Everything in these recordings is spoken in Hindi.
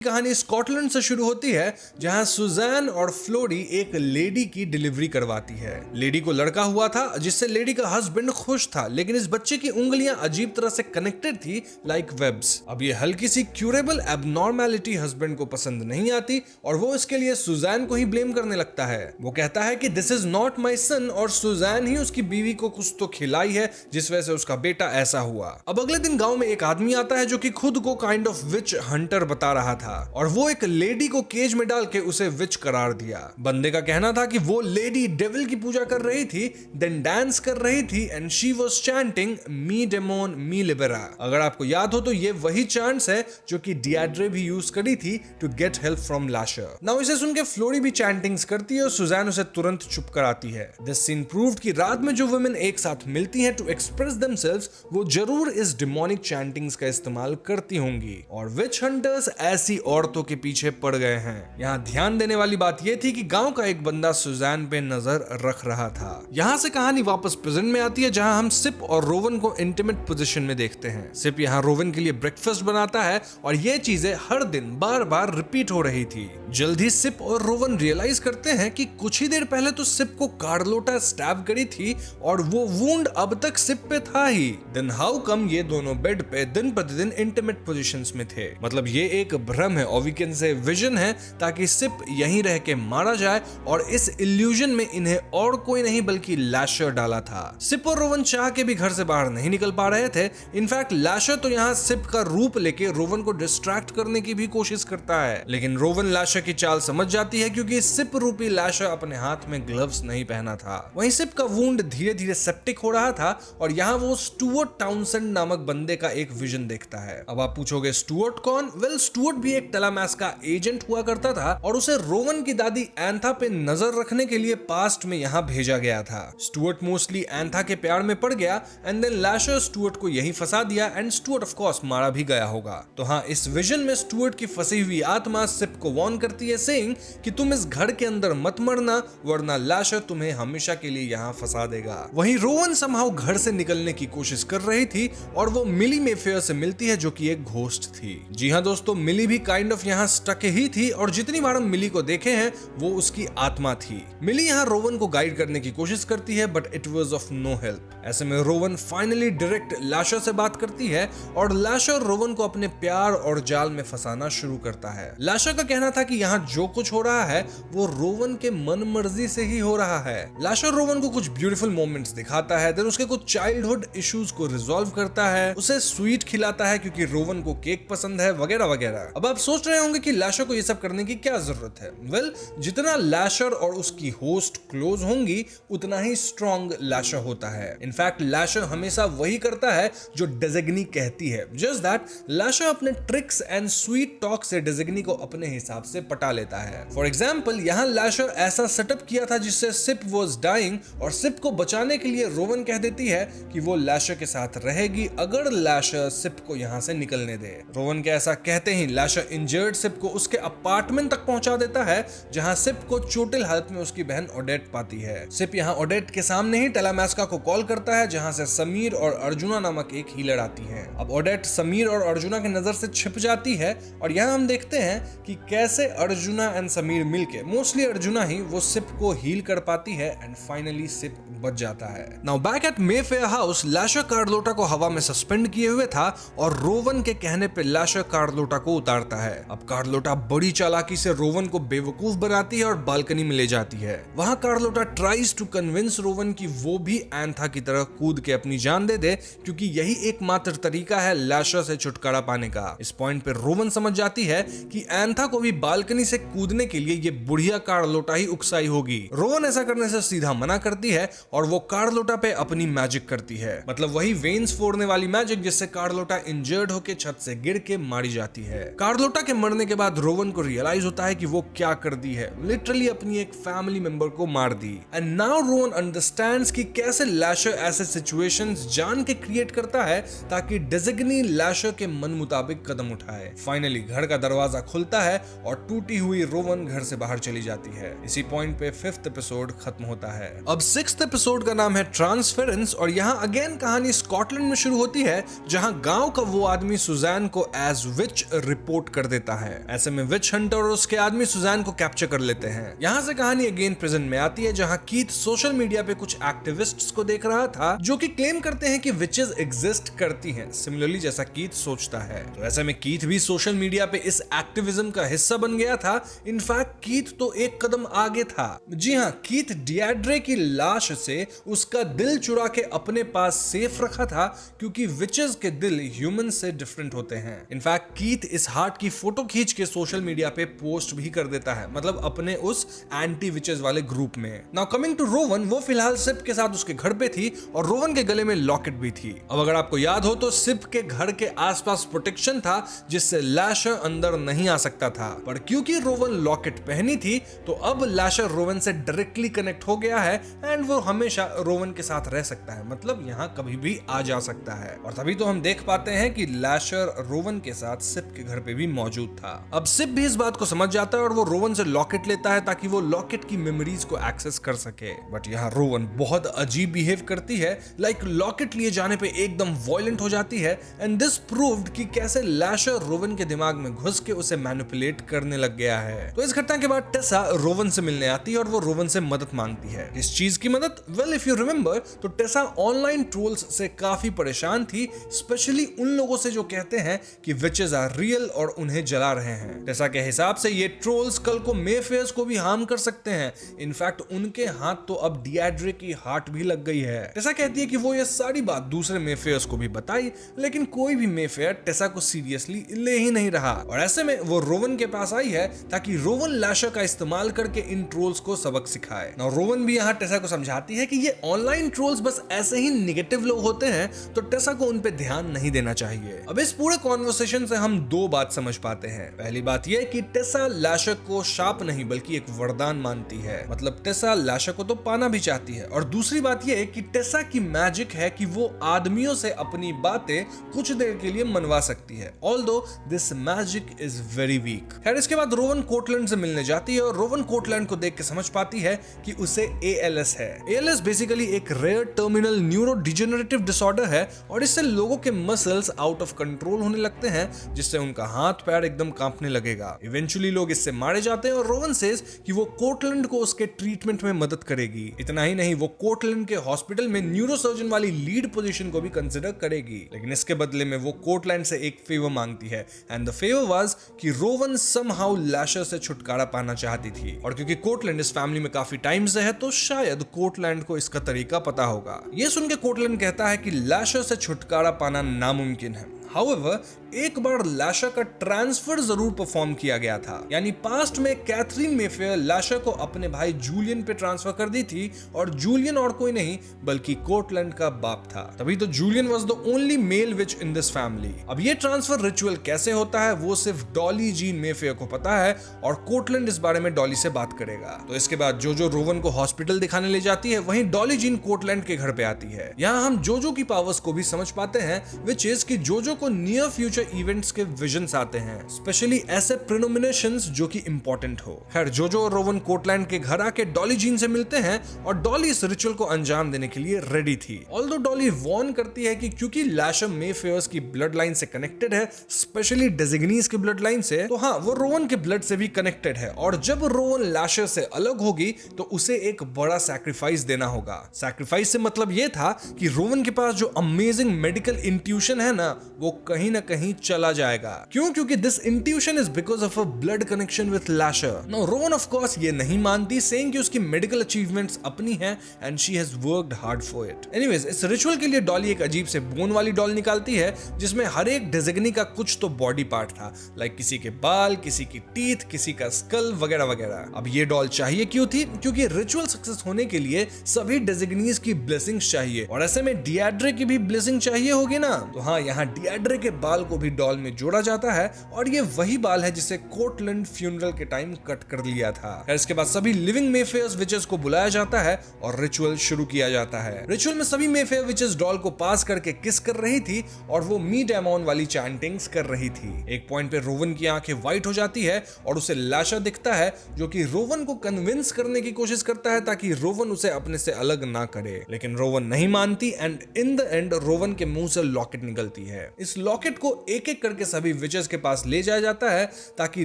कहानी स्कॉटलैंड से शुरू होती है जहां सुजैन और फ्लोरी एक लेडी की डिलीवरी करवाती है। लेडी को लड़का हुआ था जिससे लेडी का हस्बैंड खुश था, लेकिन इस बच्चे की उंगलियां अजीब तरह से कनेक्टेड थी लाइक वेब्स। अब ये हल्की सी क्यूरेबल एबनॉर्मैलिटी हस्बैंड को पसंद नहीं आती और वो इसके लिए सुजैन को ही ब्लेम करने लगता है। वो कहता है कि दिस इज नॉट माई सन और सुजैन ही उसकी बीवी को कुछ तो खिलाई है जिस वजह से उसका बेटा ऐसा हुआ। अब अगले दिन गांव में एक आदमी आता है जो कि खुद को काइंड ऑफ विच हंटर बता रहा था और वो एक लेडी को केज में डाल के उसे विच करार दिया। बंदे का कहना था कि वो लेडी डेविल की पूजा कर रही थी, देन डांस कर रही थी एंड शी वाज चैंटिंग मी डेमोन मी लिबेरा। अगर आपको याद हो तो ये वही चांट्स है जो कि डियाड्रे भी यूज करी थी to get help from Lasher. Now इसे सुन के फ्लोरी भी चैंटिंग्स करती है और सुजैन उसे तुरंत चुप कराती है। दिस सीन प्रूव्ड कि रात में जो वुमेन एक साथ मिलती हैं टू एक्सप्रेस देमसेल्व्स वो जरूर इस डिमोनिक चैंटिंग्स का इस्तेमाल करती होंगी और विच हंटर्स ऐसी औरतों के पीछे पड़ गए हैं। यहाँ ध्यान देने वाली बात यह थी कि गांव का एक बंदा सुजैन पे नजर रख रहा था। यहाँ से कहानी वापस प्रेजेंट में आती है जहाँ हम सिप और रोवन को इंटीमेट पोजीशन में देखते हैं। सिप यहाँ रोवन के लिए ब्रेकफास्ट बनाता है और ये चीजें हर दिन बार बार रिपीट हो रही थी। जल्द ही सिप और रोवन रियलाइज करते हैं कि कुछ ही देर पहले तो सिप को कार्लोटा स्टैब करी थी और वो वुंड अब तक सिप पे था ही। देन हाउ कम ये दोनों बेड पे दिन प्रतिदिन इंटीमेट पोजीशंस में थे। मतलब ये एक भ्रम है और वी कैन से विजन है ताकि सिप यहीं रह के मारा जाए और इस इल्यूजन में इन्हें और कोई नहीं बल्कि लाशर डाला था। सिप और रोवन चाह के भी घर से बाहर नहीं निकल पा रहे थे। इनफैक्ट लाशर तो यहाँ सिप का रूप लेके रोवन को डिस्ट्रैक्ट करने की भी कोशिश करता है, लेकिन रोवन लाशर की चाल समझ जाती है क्योंकि सिप रूपी लाशर अपने हाथ में ग्लव्स नहीं पहना था। वहीं सिप का वुंड धीरे धीरे सेप्टिक हो रहा था और यहाँ वो स्टुअर्ट टाउनसेंड नामक बंदे का एक विजन देखता है। अब आप पूछोगे स्टुअर्ट कौन? वेल, स्टुअर्ट भी एक टलामैस का एजेंट हुआ करता था और उसे रोवन की दादी एंथा पे नजर रखने के लिए पास्ट में यहाँ भेजा गया था। स्टुअर्ट मोस्टली एंथा के प्यार में पड़ गया एंड देन लाशर स्टुअर्ट को यही फंसा दिया एंड स्टुअर्ट ऑफ कोर्स मारा भी गया होगा। तो हाँ, इस विजन में स्टुअर्ट की फंसी हुई आत्मा सिप को वार्न करती है सेइंग कि तुम इस घर के अंदर मत मरना वरना लाशर तुम्हें हमेशा के लिए यहाँ फंसा देगा। वहीं रोवन समहाउ घर से निकलने की कोशिश कर रही थी और वो मिली मेफेयर से मिलती है जो कि एक घोस्ट थी। जी हाँ दोस्तों, मिली भी काइंड ऑफ यहाँ स्टक ही थी और जितनी बार हम मिली को देखे हैं वो उसकी आत्मा थी। मिली यहाँ रोवन को गाइड करने की कोशिश करती है but it was of no help. ऐसे में रोवन फाइनली डायरेक्ट लाशर से बात करती है और लाशर रोवन को अपने प्यार और जाल में फंसाना शुरू करता है। लाशर का कहना था कि यहाँ जो कुछ हो रहा है वो रोवन के मन मर्जी से ही हो रहा है। लाशर रोवन को कुछ ब्यूटीफुल मोमेंट्स दिखाता है, देन उसके कुछ चाइल्डहुड इश्यूज को रिजॉल्व करता है, उसे स्वीट खिलाता है क्योंकि रोवन को केक पसंद है वगैरह वगैरह। अब आप सोच रहे होंगे कि लाशर को ये सब करने की क्या जरूरत है? वेल, जितना लाशर और उसकी होस्ट क्लोज होंगी उतना ही स्ट्रॉन्ग लाशर होता है। इनफैक्ट लाशर हमेशा वही करता है जो डेजिग्नी कहती है। जस्ट दैट लाशर अपने ट्रिक्स एंड स्वीट टॉक से डेजिग्नी को अपने हिसाब से पटा लेता है। फॉर एग्जाम्पल, यहाँ लाशर ऐसा सेटअप किया था जिससे सिप वाज डाइंग और सिप को बचाने के लिए रोवन कह देती है कि वो लाशर के साथ रहेगी अगर लाशर सिप को यहाँ से निकलने दे। रोवन के ऐसा कहते ही लाशर इंजर्ड सिप को उसके अपार्टमेंट तक पहुंचा देता है जहां सिप को चोटिल हालत में उसकी बहन ओडेट पाती है। सिप यहां ओडेट के सामने ही टेलामैस्का को कॉल करता है जहां से समीर और अर्जुना नामक एक हीलर आती है। अब ओडेट समीर और अर्जुना की नजर से छिप जाती है और यहां हम देखते हैं कि कैसे अर्जुना एंड समीर मिलके, मोस्टली अर्जुना ही, वो सिप को हील कर पाती है एंड फाइनली सिप बच जाता है। Now back at Mayfair house, Lasher Carlotta को हवा में सस्पेंड किए हुए था और रोवन के कहने पे लाशर कार्लोटा को उतारता है। अब कार्लोटा बड़ी चालाकी से रोवन को बेवकूफ बनाती है और बालकनी में ले जाती है। वहां Carlotta tries to convince Rowan कि वो भी एंथा की तरह कूद के अपनी जान दे दे क्योंकि यही एकमात्र तरीका है लाशर से छुटकारा पाने का। इस पॉइंट पे रोवन समझ जाती है कि एंथा को भी बालकनी से कूदने के लिए ये बुढ़िया कार्लोटा ही उकसाई होगी। रोवन ऐसा करने से सीधा मना करती है और वो कार्लोटा पे अपनी मैजिक करती है, मतलब वही वेन्स फोड़ने वाली मैजिक जिससे कार्लोटा इंजर्ड होकर छत से गिर के मारी जाती है। कार्लोटा के मरने के बाद रोवन को रियलाइज होता है कि वो क्या कर दी है, लिटरली अपनी एक फैमिली मेंबर को मार दी। एंड नाउ रोवन अंडरस्टैंड्स कि कैसे लाशर ऐसे सिचुएशंस जान के क्रिएट करता है ताकि डेजिग्नी लाशर के मन मुताबिक कदम उठाए। फाइनली घर का दरवाजा खुलता है और टूटी हुई रोवन घर से बाहर चली जाती है। इसी पॉइंट पे 5th एपिसोड खत्म होता है। अब 6th एपिसोड का नाम है ट्रांसफरेंस और यहाँ अगेन कहानी स्कॉटलैंड में शुरू होती है जहाँ गांव का वो आदमी सुजैन को एज विच रिपोर्ट कर देता है। ऐसे में विच हंटर और उसके आदमी सुजैन को कैप्चर कर लेते हैं। यहाँ से कहानी अगेन प्रेजेंट में आती है, जहाँ कीथ सोशल मीडिया पे कुछ एक्टिविस्ट्स को देख रहा था जो कि क्लेम करते हैं कि विचेस एग्जिस्ट करती हैं, सिमिलरली जैसा कीथ सोचता है। तो ऐसे में कीथ भी सोशल मीडिया पे इस एक्टिविज्म का हिस्सा बन गया था। इनफैक्ट कीथ तो एक कदम आगे था। जी हाँ, कीथ डिएड्रे की लाश से उसका दिल चुरा के अपने पास सेफ रखा था, क्योंकि विचेस के दिल ह्यूमन से डिफरेंट होते हैं। इनफैक्ट कीथ इस हार्ट की फोटो खींच के सोशल मीडिया पे पोस्ट भी कर देता है, मतलब अपने उस एंटी विचेस वाले ग्रुप में। नाउ कमिंग टू रोवन, वो फिलहाल सिप के साथ उसके घर पे थी और रोवन के गले में लॉकेट भी थी। अब अगर आपको याद हो तो सिप के घर के आसपास प्रोटेक्शन था जिससे लैशर अंदर नहीं आ सकता था, पर क्योंकि रोवन लॉकेट पहनी थी तो अब लैशर रोवन से डायरेक्टली कनेक्ट हो गया है एंड वो हमेशा रोवन के साथ रह सकता है, मतलब यहाँ कभी भी आ जा सकता है। और तभी तो हम देख पाते हैं कि लैशर रोवन के साथ सिप के घर पे भी मौजूद था। अब सिप भी इस बात को समझ जाता है और वो रोवन से लॉकेट लेता है ताकि वो लॉकेट की मेमोरीज को एक्सेस कर सके। बट यहाँ रोवन बहुत अजीब बिहेव करती है, लाइक लॉकेट लिए जाने पे एकदम वायलेंट हो जाती है एंड दिस प्रूव्ड कि कैसे लैशर रोवन के दिमाग में घुस के उसे मैनिपुलेट करने लग गया है। तो इस घटना के बाद टेसा रोवन से मिलने आती है और वो रोवन से मदद मांगती है। इस चीज की मदद, वेल इफ यू रिमेंबर, तो टेसा ऑनलाइन ट्रोल्स से काफी परेशान थी, स्पेशली उन लोगों से जो कहते हैं कि विचेस आर रियल और उन्हें जला रहे हैं। टेसा के हिसाब से ये ट्रोल्स कल को मेफेयर्स को भी हार्म कर सकते हैं। इनफैक्ट उनके हाथ तो अब डिएड्रे की हार्ट भी लग गई है। टेसा कहती है कि वो ये सारी बात दूसरे मेफेयर्स को भी बताई, लेकिन कोई भी मेफेयर टेसा को सीरियसली ले ही नहीं रहा। और ऐसे में वो रोवन के पास आई है ताकि रोवन लैशर का इस्तेमाल करके इन ट्रोल्स को सबक सिखाए। नाउ रोवन भी यहाँ टेसा को समझाती है कि ये ऑनलाइन ट्रोल्स बस ऐसे ही नेगेटिव लोग होते हैं, तो टेसा को उन पे ध्यान नहीं देना चाहिए। अब इस पूरे कॉन्वर्सेशन से हम दो बात समझ पाते हैं। पहली बात यह कि टेसा लैशर को शाप नहीं बल्कि एक वरदान मानती है, मतलब टेसा लैशर को तो पाना भी चाहती है। और दूसरी बात यह कि टेसा की मैजिक है कि वो आदमियों से अपनी बातें कुछ देर के लिए मनवा सकती है, although this magic is very weak. खैर इसके बाद रोवन कोर्टलैंड से मिलने जाती है और रोवन कोर्टलैंड को देख के समझ पाती है कि उसे ALS है। ALS बेसिकली एक rare terminal neurodegenerative disorder है और इससे लोगों के मसल्स आउट ऑफ कंट्रोल होने लगते हैं, जिससे उनका हाथ पैर एकदम कांपने लगेगा। इवेंचुअली लोग इससे मारे जाते हैं और रोवन सेज कि वो कोर्टलैंड को उसके ट्रीटमेंट में मदद करेगी। इतना ही नहीं, वो कोर्टलैंड के हॉस्पिटल में न्यूरोसर्जन वाली लीड पोजीशन को भी कंसिडर करेगी, लेकिन इसके बदले में वो कोर्टलैंड से एक फेवर मांगती है एंड द फेवर वाज कि रोवन समहाउ लैशर से छुटकारा पाना चाहती थी। और क्योंकि कोर्टलैंड इस फैमिली में काफी टाइम से है तो शायद कोर्टलैंड को इसका तरीका पता होगा। ये सुन के कोर्टलैंड कहता है कि लैशर से छुटकारा पाना नामुमकिन है। However, एक बार लैशर का ट्रांसफर जरूर परफॉर्म किया गया था, यानी पास्ट में कैथरीन मेफेयर लैशर को अपने भाई जूलियन पे ट्रांसफर कर दी थी और जूलियन और कोई नहीं बल्कि कोर्टलैंड का बाप था। तभी तो Julien was the only male witch in this family. अब ये ट्रांसफर रिचुअल कैसे होता है वो सिर्फ डॉली जीन मेफेयर को पता है और कोर्टलैंड इस बारे में डॉली से बात करेगा। तो इसके बाद जोजो रोवन को हॉस्पिटल दिखाने ले जाती है, वहीं डॉली जीन कोर्टलैंड के घर पे आती है। यहाँ हम जोजो की पावर्स को भी समझ पाते हैं, विच इज कि जोजो को नियर फ्यूचर इवेंट्स के विजन्स आते हैं, स्पेशली ऐसे प्रेनोमिनेशंस जो कि इंपॉर्टेंट हो। खैर जोजो और रोवन कोर्टलैंड के घर आके डॉली जीन से मिलते हैं और डॉली इस रिचुअल को अंजाम देने के लिए रेडी थी। ऑल्दो डॉली वॉर्न करती है कि क्योंकि लैशर मेफेयर्स की ब्लड लाइन से कनेक्टेड है, स्पेशली डेजिग्नीज की ब्लड लाइन से, तो हाँ वो रोवन के ब्लड से भी कनेक्टेड है और जब रोवन लैशर से अलग होगी तो उसे एक बड़ा सैक्रिफाइस देना होगा। सैक्रिफाइस से मतलब यह था कि रोवन के पास जो अमेजिंग मेडिकल इंट्यूशन है ना, वो कहीं ना कहीं चला जाएगा। क्यों? क्योंकि this intuition is because of a blood connection with Lasher. Now Rowan of course ये नहीं मानती, सेइंग कि उसकी मेडिकल अचीवमेंट्स अपनी हैं and she has worked hard for it. Anyways इस रिचुअल के लिए डॉली एक अजीब से बोन वाली डॉल निकालती है जिसमें हर एक डेजिग्नी का कुछ तो बॉडी पार्ट था, लाइक किसी के बाल, किसी की टीथ, किसी का स्कल वगैरह वगैरह। अब ये डॉल चाहिए क्यों थी? क्योंकि रिचुअल सक्सेस होने के लिए सभी डेजिग्नीज की ब्लेसिंग्स चाहिए और ऐसे में डिएड्रे की भी ब्लेसिंग चाहिए होगी ना। तो हाँ, यहाँ डिएड्रे के बाल को भी डॉल में जोड़ा जाता है और ये वही बाल है जिसे कोर्टलैंड फ्यूनरल के टाइम कट कर लिया था। इसके बाद सभी लिविंग मेफेयर्स विचेस को बुलाया जाता है और रिचुअल शुरू किया जाता है। रिचुअल में सभी मेफेयर विचेस डॉल को पास करके किस कर रही थी और वो मीट एमॉन वाली चैंटिंग्स कर रही थी। एक पॉइंट पे रोवन की आंखें व्हाइट हो जाती है और उसे लैशर दिखता है जो कि रोवन को कन्विंस करने की कोशिश करता है ताकि रोवन उसे अपने से अलग ना करे, लेकिन रोवन नहीं मानती and in the end Rowan के मुंह से लॉकेट निकलती है। इस इस लॉकेट को एक एक करके सभी विचेस के पास ले जाया जाता है ताकि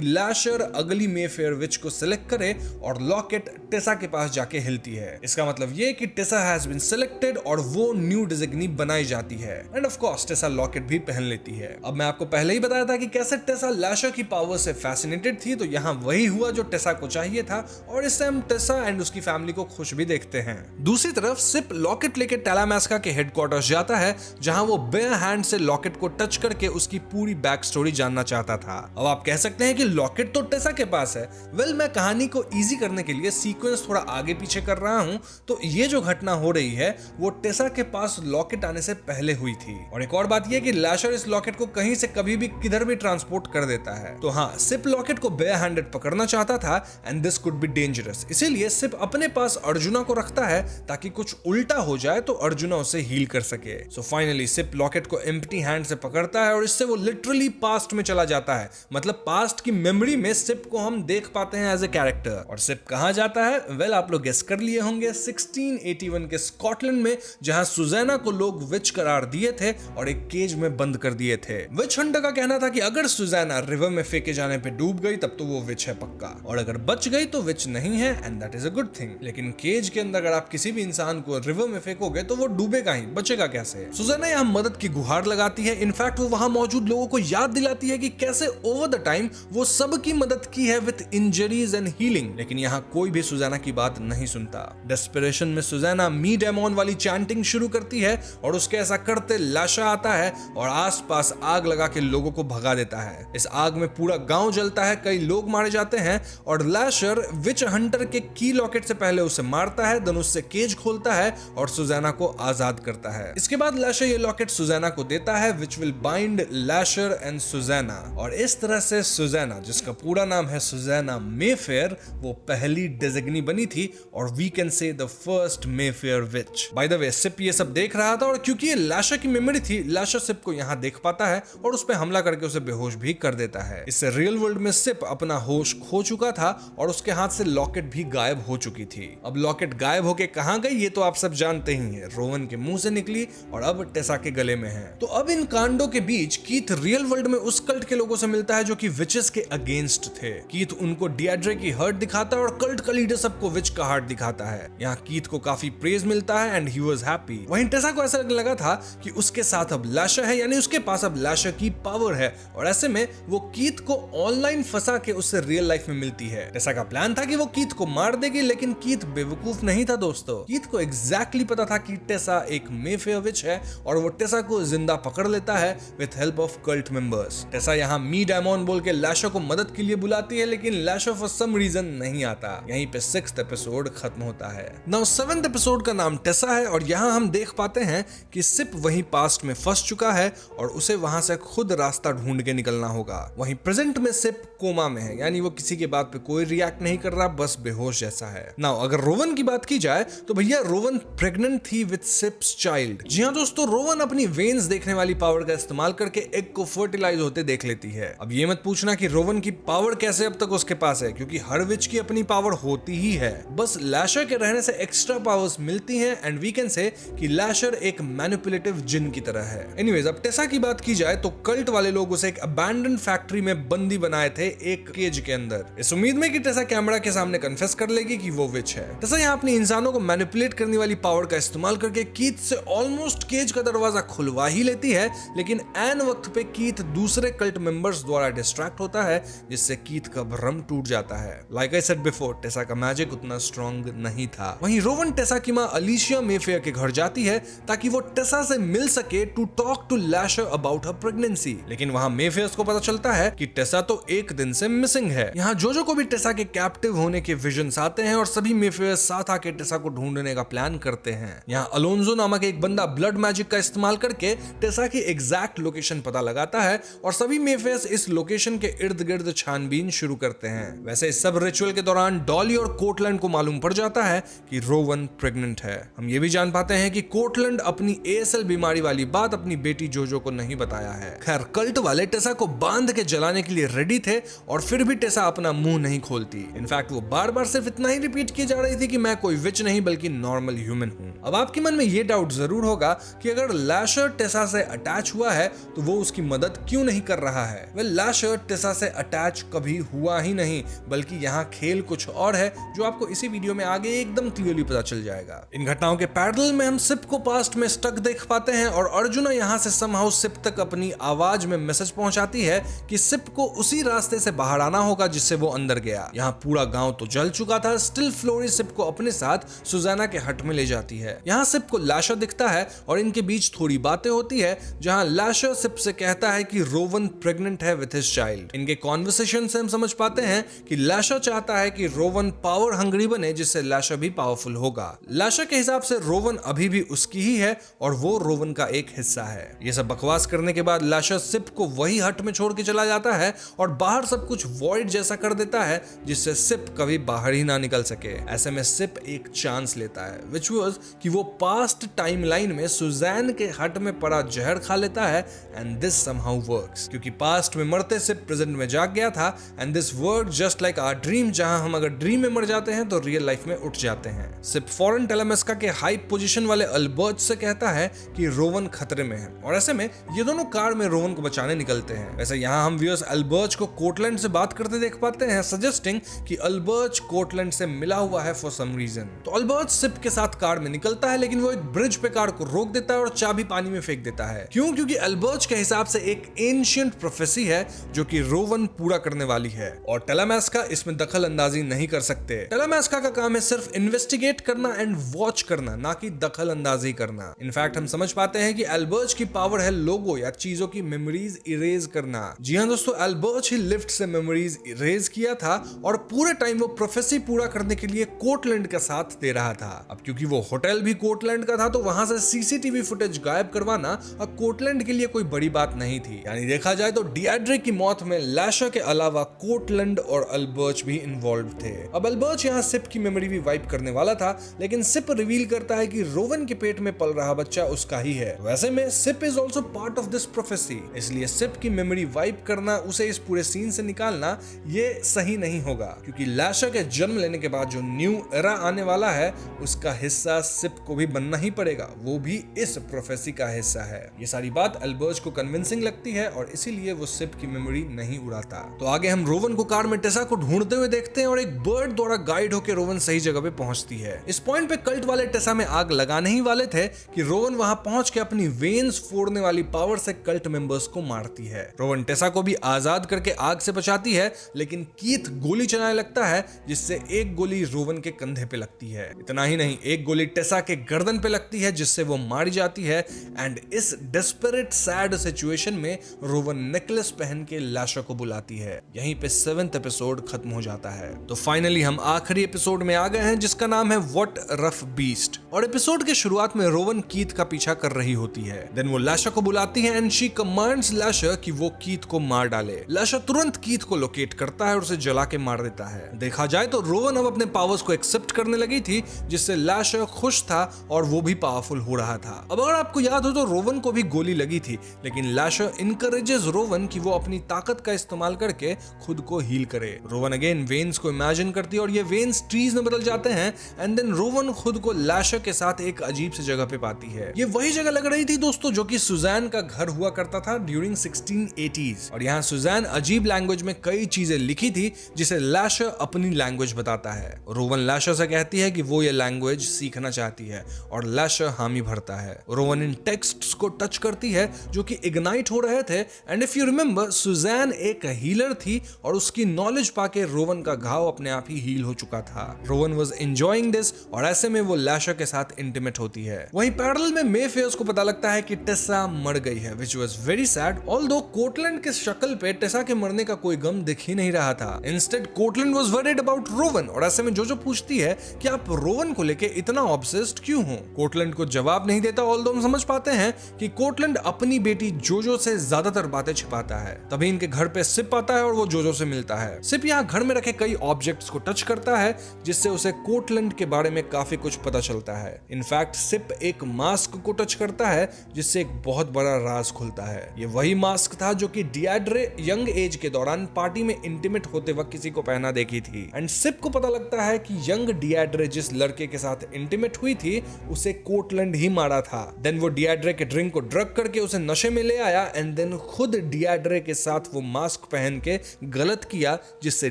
लैशर अगली मेफेयर विच को सिलेक्ट करे और लॉकेट टेसा के पास जाके हिलती है। इसका मतलब ये कि टेसा हैज बीन सिलेक्टेड और वो न्यू डिजिग्नी बनाई जाती है end of course Tesa locket भी पहन लेती है। अब मैं आपको पहले ही बताया था कि कैसे टेसा लैशर की पावर से फैसिनेटेड थी, तो यहाँ वही हुआ जो टेसा को चाहिए था और इससे हम टेसा एंड उसकी फैमिली को खुश भी देखते हैं। दूसरी तरफ सिप लॉकेट लेके टैलामास्का के हेडक्वार्टर्स जाता है जहां वो बेयर हैंड से लॉकेट को टच करके उसकी पूरी बैक स्टोरी जानना चाहता था। अब आप कह सकते हैं कि लॉकेट तो टेसा के पास है। वेल, मैं कहानी को इजी करने के लिए सीक्वेंस थोड़ा आगे पीछे कर रहा हूं, तो ये जो घटना हो रही है वो टेसा के पास लॉकेट आने से पहले हुई थी। और एक और बात यह कि लैशर इस लॉकेट को कहीं से कभी भी किधर भी ट्रांसपोर्ट कर देता है। तो हाँ, सिप लॉकेट को बेयर हैंडेड पकड़ना चाहता था and this could be dangerous. इसीलिए सिप अपने पास अर्जुना को रखता है ताकि कुछ उल्टा हो जाए तो अर्जुना उसे हील कर सके। सो फाइनली सिप लॉकेट को एम्प्टी हैंड से पकड़ता है और इससे वो लिटरली पास्ट में चला जाता है। मतलब पास्ट की मेमोरी में सिप को हम देख पाते हैं एज ए कैरेक्टर। और सिप कहां जाता है? वेल, आप लोग गेस कर लिए होंगे, 1681 के स्कॉटलैंड में, जहां सुजैना को लोग विच करार दिए थे और एक केज में बंद कर दिए थे। विच हंटर का कहना था कि अगर सुजैना रिवर में फेंके जाने पे डूब गई तब तो वो विच है पक्का, और अगर बच गई तो विच नहीं है and that is a good thing. लेकिन केज के अंदर अगर आप किसी भी इंसान को रिवर में फेंकोगे तो वो डूबेगा ही, बचेगा कैसे? सुजैना यहाँ मदद की गुहार लगाती है। इनफैक्ट वो वहां मौजूद लोगों को याद दिलाती है कि कैसे ओवर द टाइम वो सबकी मदद की है विद इंजरीज एंड हीलिंग। लेकिन यहाँ कोई भी सुजैना की बात नहीं सुनता। डेस्परेशन में सुजैना मी डेमोन वाली चैंटिंग शुरू करती है और उसके ऐसा करते लैशर आता है और आसपास आग लगा के लोगों को भगा देता है। इस आग में पूरा गांव जलता है, कई लोग मारे जाते हैं और लैशर विच हंटर के की लॉकेट से पहले उसे मारता है, देन उससे केज खोलता है और सुजैना को आजाद करता है। इसके बाद लैशर ये लॉकेट सुजैना को देता है विच विल बाइंड लैशर एंड सुजैना। और इस तरह से सुजैना, जिसका पूरा नाम है सुजैना मेफेयर, वो पहली डिजिग्नी बनी थी और we can say the first Mayfair witch. By the way, Cip ये सब देख रहा था और क्योंकि ये लैशर की मेमोरी थी, लैशर सिप को यहाँ देख पाता है और उस पर हमला करके उसे बेहोश भी कर देता है। इससे रियल वर्ल्ड में सिप अपना होश खो चुका था और उसके हाथ से लॉकेट भी गायब हो चुकी थी। अब लॉकेट गायब होके कहां गई ये तो आप सब जानते ही हैं। रोवन के मुंह से निकली और अब टेसा के गले में है। तो अब इन कांडों के बीच कीथ रियल वर्ल्ड में उस कल्ट के लोगों से मिलता है जो कि विचेस के अगेंस्ट थे। कीथ उनको डियाड्रे की हर्ट दिखाता है और कल्ट का लीडर सबको विच का हार्ट दिखाता है। यहाँ कीथ को काफी प्रेज मिलता है एंड ही वाज हैप्पी। वहीं टेसा को ऐसा लगा था कि उसके साथ अब लैशर है, यानी उसके पास अब लैशर की पावर है और ऐसे में वो कीथ को ऑनलाइन फंसा के उससे रियल लाइफ में मिलती है। टेसा का प्लान था कि वो कीथ को मार देगी, लेकिन कीथ बेवकूफ नहीं था दोस्तों। कीथ को एग्जैक्टली पता था कि टेसा एक मेफेयर विच है और वो टेसा को जिंदा पकड़ लेता है with help of cult members. Tesa यहाँ मी डायमंड बोल के लैशर को मदद के लिए बुलाती है, लेकिन लैशर फॉर सम रीजन नहीं आता। यहीं पे 6th एपिसोड खत्म होता है। नाउ 7th एपिसोड का नाम टेसा है और यहाँ हम देख पाते हैं कि सिप वहीं पास्ट में फंस चुका है और उसे वहां से खुद रास्ता ढूंढ के निकलना होगा। वहीं प्रेजेंट में सिप कोमा में है, यानी वो किसी के बात पे कोई रिएक्ट नहीं कर रहा, बस बेहोश जैसा है। नाउ अगर रोवन की बात की जाए तो भैया रोवन प्रेग्नेंट थी विद सिप्स चाइल्ड। जी हाँ दोस्तों, रोवन अपनी वेन्स देखने वाली पावर का इस्तेमाल करके एग को फर्टिलाइज होते देख लेती है। अब ये मत पूछना कि रोवन की पावर कैसे अब तक उसके पास है, क्योंकि हर विच की अपनी पावर होती ही है, बस लैशर के रहने से एक्स्ट्रा पावर्स मिलती हैं एंड वी कैन से कि लैशर एक मैनिपुलेटिव जिन की तरह है। एनीवेज, अब टेसा की बात की जाए तो कल्ट वाले लोग उसे एक अबैंडन फैक्ट्री में बंदी बनाए थे एक केज के अंदर, इस उम्मीद में कि टेसा कैमरा के सामने कन्फेस कर लेगी कि वो विच है। टेसा यहाँ अपने इंसानों को मैनिपुलेट करने वाली पावर का इस्तेमाल करके कीथ से ऑलमोस्ट केज का दरवाजा खुलवा ही लेती है, लेकिन ऐन वक्त पे कीथ दूसरे कल्ट मेंबर्स द्वारा डिस्ट्रैक्ट होता है, जिससे कीथ का भ्रम टूट जाता है। Like I said before, Tesa का मैजिक उतना स्ट्रॉन्ग नहीं था। वहीं रोवन टेसा की मां अलिशिया मेफेयर के घर जाती है ताकि वो टेसा से मिल सके to talk to Lasher about her pregnancy, लेकिन वहां मेफेयर्स को पता चलता है कि टेसा तो एक दिन से मिसिंग है। यहाँ जोजो को भी टेसा के कैप्टिव होने के विजन्स आते हैं और सभी मेफेयर्स साथ आके टेसा को ढूंढने का प्लान करते हैं। यहाँ अलोन्जो नामक एक बंदा ब्लड मैजिक का इस्तेमाल करके टेसा की एग्जैक्ट लोकेशन पता लगाता है और सभी मेफेयर्स इस लोकेशन के इर्द गिर्द छानबीन शुरू करते हैं। वैसे इस सब रिचुअल के दौरान डॉली और कोर्टलैंड को मालूम पड़ जाता है कि रोवन प्रेग्नेंट है। हम ये भी जान पाते हैं कि कोर्टलैंड अपनी ASL बीमारी वाली बात अपनी बेटी जोजो को नहीं बताया है। खैर, कल्ट वाले टेसा को बांध के जलाने के लिए रेडी थे और फिर भी टेसा अपना मुंह नहीं खोलती। इनफैक्ट वो बार बार सिर्फ इतना ही रिपीट की जा रही थी कि मैं कोई विच नहीं बल्कि नॉर्मल ह्यूमन हूं। अब आपके मन में ये डाउट जरूर होगा कि अगर लैशर टेसा से अटैच हुआ है तो वो उसकी मदद क्यों नहीं कर रहा है। वेल लैशर टेसा से अटैच कभी हुआ ही नहीं, बल्कि यहाँ खेल कुछ और है जो आपको इसी वीडियो में आगे एकदम क्लियरली पता चल जाएगा। इन घटनाओं के पैरेलल में हम सिप को पास्ट में स्टक देख पाते हैं और अर्जुना यहाँ से समहाउ सिप तक अपनी आवाज में मैसेज पहुंचाती है कि सिप को उसी रास्ते से बाहर आना होगा जिससे वो अंदर गया। यहाँ पूरा गांव तो जल चुका था, स्टिल फ्लोरी सिप को अपने साथ सुजाना के हट में ले जाती है। यहाँ सिप को लैशर दिखता है और इनके बीच थोड़ी बातें होती है, जहाँ लैशर सिप से कहता है कि रोवन प्रेग्नेंट है विथ हिज चाइल्ड। इनके कॉन्वर्सेशन से हम समझ पाते हैं कि लैशर चाहता है कि रोवन पावर हंग्री बने, जिससे लैशर भी पावरफुल होगा। लैशर के हिसाब से रोवन अभी भी उसकी ही है और वो रोवन का एक हिस्सा है। ये सब बकवास करने के बाद लैशर सिप को वही हट में छोड़ के चला जाता है और बाहर सब कुछ वॉइड जैसा कर देता है, जिससे सिप कभी बाहर ही ना निकल सके। ऐसे में सिप एक चांस लेता है, विच वाज कि वो पास्ट टाइमलाइन में सुजैन के हट में पड़ा जहर खा लेता है एंड दिस समहाउ वर्क्स, क्योंकि पास्ट में मरते सिप प्रेजेंट में जाग गया था and this work just like our dream, जहां हम अगर ड्रीम में मर जाते हैं तो रियल लाइफ में उठ जाते हैं। सिप फॉरेन टेलेमेस्का के हाई पोजीशन वाले अल्बर्ट से कहता है कि रोवन खतरे में है और ऐसे में ये दोनों कार में रोवन को बचाने निकलते हैं। वैसे यहाँ हम व्यूअर्स अल्बर्ट को कोर्टलैंड से बात करते देख पाते हैं, सजेस्टिंग कि अल्बर्ट कोर्टलैंड से मिला हुआ है फॉर सम रीजन। तो अल्बर्ट सिप के साथ कार में निकलता है, लेकिन वो एक ब्रिज पे कार को रोक देता है और चाबी पानी में फेंक देता है। क्यों? क्योंकि अल्बर्ट के हिसाब से एक एंशिएंट प्रोफेसी है जो कि रोवन पूरा करने वाली है और टेलेमेस्का इसमें दखल अंदाजी नहीं कर सकते। टेलेमेस्का का काम है सिर्फ इन्वेस्टिगेट करना एंड वॉच करना, ना कि दखल अंदाजी करना। इनफैक्ट हम समझ पाते हैं कि अल्बर्ट की पावर है लोगो या चीजों की मेमोरीज इरेज करना। जी हाँ दोस्तों, अल्बर्ट ही लिफ्ट से मेमोरीज इरेज किया था और पूरे टाइम वो प्रोफेसी पूरा करने के लिए कोर्टलैंड का साथ दे रहा था। अब क्योंकि वो होटल भी कोर्टलैंड का था तो वहां से सीसीटीवी फुटेज गायब करवाना अब कोर्टलैंड के लिए कोई बड़ी बात नहीं थी। यानी देखा जाए तो डिएड्रे की मौत में लैशर के अलावा कोर्टलैंड और अल्बर्ट भी इन्वॉल्व थे। अब अल्बर्ट यहाँ सिप की मेमोरी भी वाइप करने वाला था, लेकिन सिप रिवील करता है कि रोवन के पेट में पल रहा बच्चा उसका ही है। वैसे में Cip is also part of this prophecy, इसलिए सिप की मेमोरी वाइप करना, उसे इस पूरे सीन से निकालना ये सही नहीं होगा, क्योंकि लैशर के जन्म लेने के बाद जो न्यू एरा आने वाला है उसका हिस्सा सिप को भी बनना ही पड़ेगा, वो भी इस प्रोफेसी का हिस्सा है। ये सारी बात अल्बर्ट को कन्विंसिंग लगती है और इसीलिए वो सिप की मेमोरी नहीं उड़ाता। तो आगे हम रोवन को कार में टेसा को ढूंढते हुए देखते हैं और एक बर्ड द्वारा गाइड होकर रोवन सही जगह पे पहुंचती है। इस पॉइंट पे कल्ट वाले टेसा में आग लगाने ही वाले थे कि रोवन वहां पहुंच के अपनी वेन्स फोड़ने वाली पावर से कल्ट मेंबर्स को मारती है। रोवन टेसा को भी आजाद करके आग से बचाती है, लेकिन कीथ गोली चलाने लगता है जिससे एक गोली रोवन के कंधे पे लगती है। इतना ही नहीं, एक गोली टेसा के गर्दन पे लगती है जिससे वो मारी जाती है एंड इस डेस्परेट सैड सिचुएशन में रोवन नेकलेस पहन के लैशर को बुलाती है। यहीं पे 7th एपिसोड खत्म हो जाता है। तो फाइनली हम आखिरी एपिसोड में आ गए हैं जिसका नाम है व्हाट रफ बीस्ट। और एपिसोड के शुरुआत में रोवन कीथ का पीछा कर रही होती है, देन वो लैशर को बुलाती है एंड शी कमांड्स लैशर कि वो कीथ को मार डाले। लैशर तुरंत कीथ को लोकेट करता है और उसे जला के मार देता है। देखा जाए तो रोवन अब अपने पावर्स को एक्सेप्ट करने लगी थी, जिससे लैशर खुश था और वो भी पावरफुल हो रहा था। अब अगर आपको याद हो तो रोवन को भी गोली लगी थी, लेकिन लैशर इनकरेजेस रोवन कि वो अपनी ताकत का इस्तेमाल करके खुद को हील करे। रोवन अगेन वेन्स को इमेजिन करती है और ये वेन्स ट्रीज में बदल जाते हैं एंड देन रोवन खुद को लैशर के साथ एक अजीब सी जगह पे पाती है। ये वही जगह लग रही थी दोस्तों जो कि सुजैन का घर हुआ करता था ड्यूरिंग 1680s। और यहाँ सुजैन अजीब लैंग्वेज में कई चीजें लिखी थी जिसे लैशर अपनी लैंग्वेज बताता है। रोवन लैशर से कहती है कि वो ये लैंग्वेज सीखना चाहती है और लैशर हामी भरता है। रोवन इन टेक्स्ट्स को टच करती है जो कि इग्नाइट हो रहे थे and if you remember Suzanne एक हीलर थी और उसकी नॉलेज पाके रोवन का घाव अपने आप ही हील हो चुका था। रोवन वाज एंजॉयिंग दिस और ऐसे में वो लैशर के साथ इंटीमेट होती है। वहीं पैरेलल में मेफेयर्स को पता लगता है कि टेसा मर गई है, which was very sad. Although Cortland के शक्ल पे टेसा के मरने का कोई गम दिख ही नहीं रहा था। Instead Cortland was worried about Rowan और ऐसे में जोजो पूछती है कि आप रोवन को लेके इतना ऑब्सेस्ड क्यों हो। कोर्टलैंड को जवाब नहीं देता, ऑल्दो हम समझ पाते हैं कि कोर्टलैंड अपनी बेटी जोजो से ज्यादातर बातें छिपाता है। तभी इनके घर पे सिप आता है और वो जोजो से मिलता है। सिप यहाँ घर में रखे कई ऑब्जेक्ट्स को टच करता है जिससे उसे कोर्टलैंड के बारे में काफी कुछ पता चलता है। इनफैक्ट सिप एक मास्क को टच करता है जिससे एक बहुत बड़ा राज खुलता है। ये वही मास्क था जो कि डिएड्रे यंग एज के दौरान पार्टी में इंटीमेट होते वक्त किसी को पहना देखी थी एंड सिप को पता लगता है कि यंग डिएड्रे जिस लड़के के साथ इंटीमेट हुई थी उसे कोर्टलैंड ही मारा था। देन वो डिएड्रे के ड्रिंक को ड्रग कर करके उसे नशे में ले आया एंड देन खुद डियाड्रे के साथ वो मास्क पहन के गलत किया, जिससे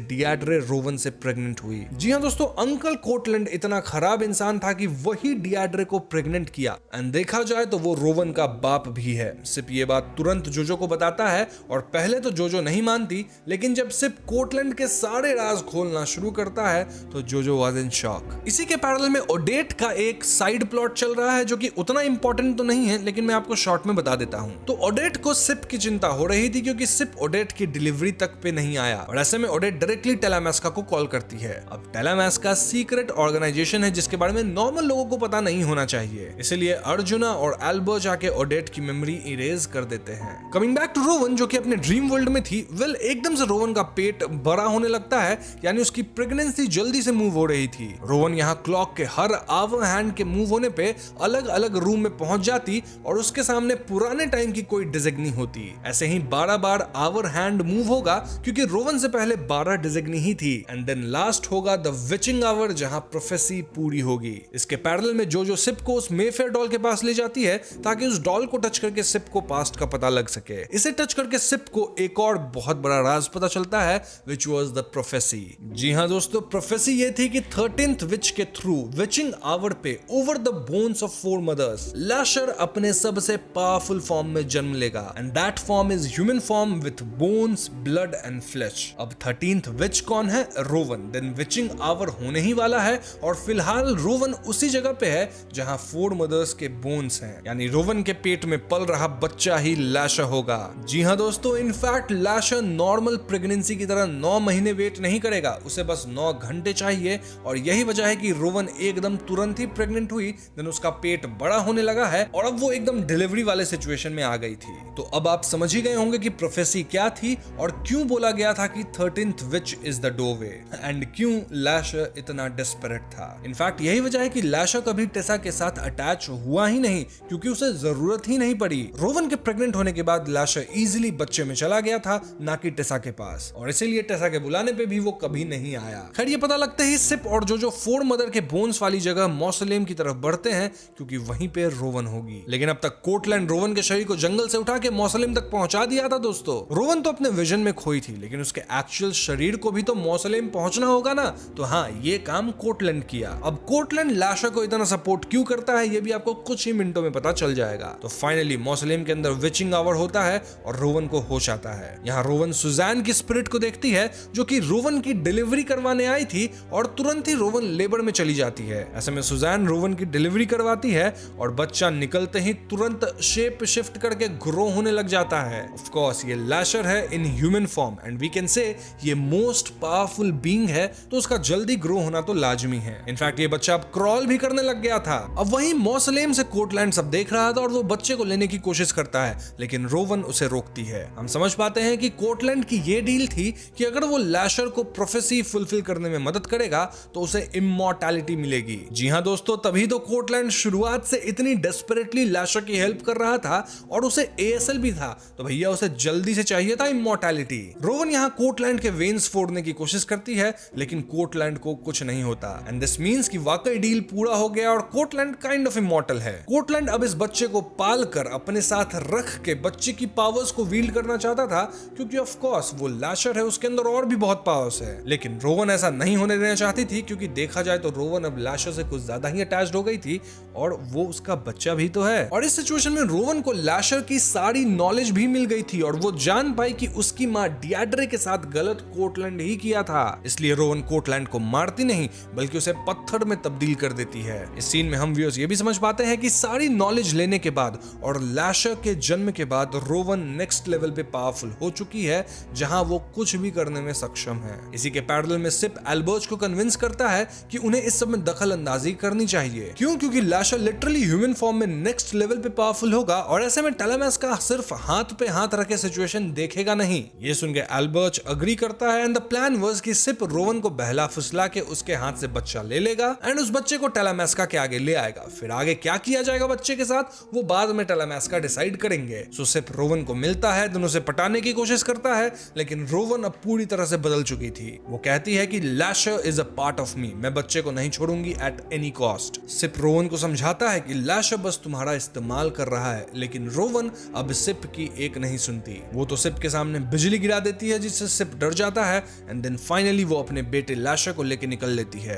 डियाड्रे रोवन से प्रेग्नेंट हुई। जी हाँ दोस्तों, अंकल कोर्टलैंड इतना खराब इंसान था कि वही डियाड्रे को प्रेग्नेंट किया एंड देखा जाए तो वो रोवन का बाप भी है। सिप ये बात तुरंत जोजो को बताता है और पहले तो जोजो नहीं मानती, लेकिन जब सिप कोर्टलैंड के सारे राज खोलना शुरू करता है तो जोजो वाज इन शॉक। इसी के पैरेलल में ओडेट का एक साइड प्लॉट चल रहा है जो कि उतना इंपॉर्टेंट तो नहीं है, लेकिन मैं आपको शॉर्ट में बता देता हूं। तो ओडेट को सिप की चिंता हो रही थी क्योंकि सिप ओडेट की डिलीवरी तक पे नहीं आया और ऐसे में ओडेट डायरेक्टली टेलामेस्का को कॉल करती है। अब टेलामेस्का सीक्रेट ऑर्गेनाइजेशन है जिसके बारे में नॉर्मल लोगों को पता नहीं होना चाहिए, इसलिए अर्जुना और एल्बर्ट जाके ओडेट की मेमोरी इरेज कर देते हैं। कमिंग बैक टू रोवन जो कि अपने ड्रीम वर्ल्ड में थी, वेल एकदम से रोवन का पेट बड़ा होने लगता है, यानी उसकी प्रेगनेंसी जल्दी से मूव हो रही थी। रोवन यहाँ क्लॉक के हर आवर हैंड के मूव होने पे अलग अलग रूम में पहुंच जाती और उसके सामने पुराने टाइम की कोई डिजिग्नी होती। ऐसे ही 12 बार आवर हैंड मूव होगा क्योंकि रोवन से पहले 12 डिजिग्नी ही थी एंड देन लास्ट होगा द विचिंग आवर जहां प्रोफेसी पूरी होगी। इसके पैरेलल में जो सिप को उस मेफेयर डॉल के पास ले जाती है ताकि उस डॉल को टच करके सिप को पास्ट का पता लग सके। इसे टच करके सिप को एक और बहुत बड़ा राज पता चलता है विच वाज द प्रोफेसी। जी हाँ दोस्तों, प्रोफेसी ये थी कि 13th विच के थ्रू विचिंग आवर पे over the bones of 4 mothers Lasher अपने सबसे पावरफुल फॉर्म में जन्म लेगा and that form is human form with bones, blood and flesh. अब 13th विच कौन है? रोवन। देन विचिंग आवर होने ही वाला है और फिलहाल रोवन उसी जगह पे है जहां 4 मदर्स के बोन्स हैं, यानी रोवन के पेट में पल रहा बच्चा ही लैशर होगा। जी हाँ दोस्तों, इनफैक्ट लैशर नॉर्मल प्रेगनेंसी की तरह 9 महीने वेट नहीं करेगा, उसे बस 9 घंटे चाहिए और यही वजह है कि रोवन एकदम तुरंत ही प्रेग्नेंट हुई, देन उसका पेट बड़ा होने लगा है और अब वो एकदम डिलीवरी वाले सिचुएशन में आ गई थी। तो अब आप समझ ही गए होंगे कि प्रोफेसी क्या थी और क्यों बोला गया था कि 13th which is the doorway and क्यों लैशर इतना डेस्परेट था। इनफैक्ट यही वजह है कि लैशर कभी टेसा के साथ अटैच हुआ ही नहीं क्योंकि उसे जरूरत ही नहीं पड़ी। रोवन के प्रेग्नेंट होने के बाद लैशर इजीली बच्चे में चला गया था, ना कि टेसा के पास, और इसीलिए टेसा के बुलाने पे भी वो कभी नहीं आया। खैर ये पता लगते ही सिप और जो 4 मदर के बोन्स वाली जगह मौसोलेम की तरफ बढ़ते हैं क्योंकि वहीं पे रोवन होगी। लेकिन अब तक कोर्टलैंड रोवन के शरीर को जंगल से उठा के मौसोलेम तक पहुंचा दिया था दोस्तों। रोवन तो अपने विजन में खोई थी, लेकिन उसके एक्चुअल शरीर को भी तो मौसोलेम पहुंचना होगा ना, तो हाँ, ये काम कोर्टलैंड किया। अब कोर्टलैंड लैशर को इतना सपोर्ट क्यों करता है ये भी आपको कुछ ही मिनटों में पता चल जाएगा। तो फाइनली मौसोलेम के अंदर विचिंग आवर होता है और रोवन को होश आता है। यहाँ रोवन सुजैन की स्पिरिट को देखती है जो कि रोवन की डिलीवरी करवाने आई थी और तुरंत ही रोवन लेबर में चली जाती है। ऐसे में सुजैन रोवन की डिलीवरी करवाती है और बच्चा निकलते ही तुरंत शेप शिफ्ट करके ग्रो होने लग जाता है। ऑफ कोर्स ये लैशर है in human form and we can say ये मोस्ट पावरफुल बीइंग है, तो उसका जल्दी ग्रो होना तो लाजमी है। इनफैक्ट ये बच्चा अब क्रॉल भी करने लग गया था। अब वही मौसोलेम से कोर्टलैंड सब देख रहा था और वो बच्चे को लेने की कोशिश करता है, लेकिन रोवन उसे रोकती है। हम समझ पाते हैं कि कोर्टलैंड की ये डील थी कि अगर वो लैशर को प्रोफेसी फुलफिल करने में मदद करेगा तो उसे इमॉर्टैलिटी मिलेगी। जी हाँ दोस्तों, तभी तो कोर्टलैंड शुरुआत से इतनी डेस्परेटली लैशर की हेल्प कर रहा था और उसे एएसएल भी था, तो भैया उसे जल्दी से चाहिए था इमॉर्टैलिटी। रोवन यहाँ कोर्टलैंड के वेन्स फोड़ने की कोशिश करती है, लेकिन कोर्टलैंड को कुछ नहीं होता एंड दिस मींस कि वाकई डील पूरा हो गया और कोर्टलैंड काइंड ऑफ इमॉर्टल है। कोर्टलैंड अब इस बच्चे को पाल कर अपने साथ रख के बच्चे की पावर्स को वील्ड करना चाहता था क्योंकि ऑफ कोर्स वो लैशर है, उसके अंदर और भी बहुत पावर्स है। लेकिन रोवन ऐसा नहीं होने देना चाहती थी क्योंकि देखा जाए तो रोवन अब लैशर से कुछ ज्यादा ही अटैच्ड हो गई थी और वो उसका बच्चा भी तो है। और इस सिचुएशन में रोवन को लैशर की सारी नॉलेज भी मिल गई थी और वो जान पाई कि उसकी माँ डियाड्रे के साथ गलत कोर्टलैंड ही किया था। इसलिए रोवन कोर्टलैंड को मारती नहीं बल्कि उसे पत्थर में तब्दील कर देती है। इस सीन में हम व्यूअर्स ये भी समझ पाते हैं कि सारी नॉलेज लेने के बाद और लैशर के जन्म के बाद रोवन नेक्स्ट लेवल पे पावरफुल हो चुकी है जहां वो कुछ भी करने में सक्षम है। इसी के पैरेलल में सिप एल्बर्ट को कन्विंस करता है कि उन्हें इस सब में दखल अंदाजी करनी चाहिए। क्यों? क्योंकि लैशर लिटरली ह्यूमन फॉर्म में नेक्स्ट लेवल पे पावरफुल होगा और ऐसे में टेलामेस्का सिर्फ हाथ पे हाथ रखे सिचुएशन देखेगा नहीं। ये सुन के एल्बर्ट अग्री करता है एंड द प्लान वाज कि सिप रोवन को बहला फुसला के उसके हाथ से बच्चा ले लेगा एंड उस बच्चे को टेलामेस्का के आगे ले आएगा। फिर आगे क्या किया जाएगा बच्चे के साथ वो बाद में टेलामेस्का डिसाइड करेंगे। सो सिप रोवन को मिलता है, दोनों से पटाने की कोशिश करता है, लेकिन रोवन अब पूरी तरह से बदल चुकी थी। वो कहती है कि Lasher is a part of me, मैं बच्चे को नहीं छोड़ूंगी एट एनी कॉस्ट। सिप रोवन को समझाता है कि लैशर बस तुम्हारा इस्तेमाल कर रहा है, लेकिन रोवन अब सिप की एक नहीं सुनती। वो तो सिप के सामने बिजली गिरा देती है, जिससे सिप डर जाता है एंड देन फाइनली वो अपने बेटे लाशा को लेकर निकल लेती है।